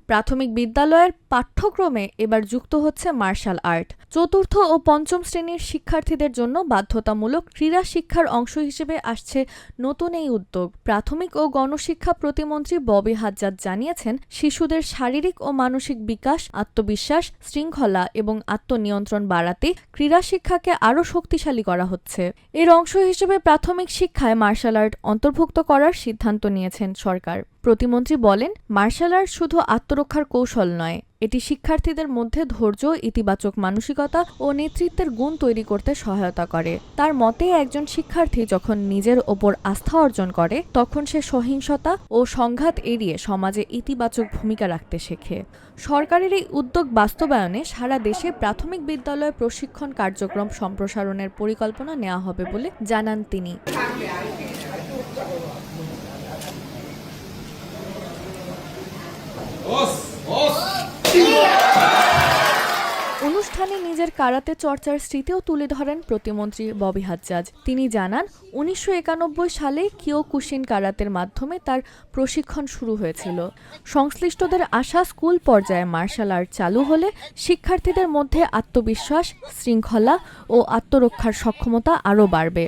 প্রাথমিক বিদ্যালয়ের পাঠ্যক্রমে এবার যুক্ত হচ্ছে মার্শাল আর্ট। চতুর্থ ও পঞ্চম শ্রেণীর শিক্ষার্থীদের জন্য বাধ্যতামূলক ক্রীড়া শিক্ষার অংশ হিসেবে আসছে নতুন এই উদ্যোগ। প্রাথমিক ও গণশিক্ষা প্রতিমন্ত্রী ববি হাজ্জাজ জানিয়েছেন, শিশুদের শারীরিক ও মানসিক বিকাশ, আত্মবিশ্বাস, শৃঙ্খলা এবং আত্মনিয়ন্ত্রণ বাড়াতে ক্রীড়া শিক্ষাকে আরও শক্তিশালী করা হচ্ছে। এর অংশ হিসেবে প্রাথমিক শিক্ষায় মার্শাল আর্ট অন্তর্ভুক্ত করার সিদ্ধান্ত নিয়েছেন সরকার। প্রতিমন্ত্রী বলেন, মার্শাল আর্ট শুধু আত্মরক্ষার কৌশল নয়, এটি শিক্ষার্থীদের মধ্যে ধৈর্য, ইতিবাচক মানসিকতা ও নেতৃত্বের গুণ তৈরি করতে সহায়তা করে। তার মতে, একজন শিক্ষার্থী যখন নিজের ওপর আস্থা অর্জন করে, তখন সে সহিংসতা ও সংঘাত এড়িয়ে সমাজে ইতিবাচক ভূমিকা রাখতে শেখে। সরকারের এই উদ্যোগ বাস্তবায়নে সারা দেশে প্রাথমিক বিদ্যালয় প্রশিক্ষণ কার্যক্রম সম্প্রসারণের পরিকল্পনা নেওয়া হবে বলে জানান তিনি। অনুষ্ঠানে নিজের কারাতে চর্চার স্মৃতিও তুলে ধরেন প্রতিমন্ত্রী ববি হাজ্জাজ। তিনি জানান, ১৯৯১ সালে কিয়োকুশিন কারাতের মাধ্যমে তার প্রশিক্ষণ শুরু হয়েছিল। সংশ্লিষ্টদের আশা, স্কুল পর্যায়ে মার্শাল আর্ট চালু হলে শিক্ষার্থীদের মধ্যে আত্মবিশ্বাস, শৃঙ্খলা ও আত্মরক্ষার সক্ষমতা আরও বাড়বে।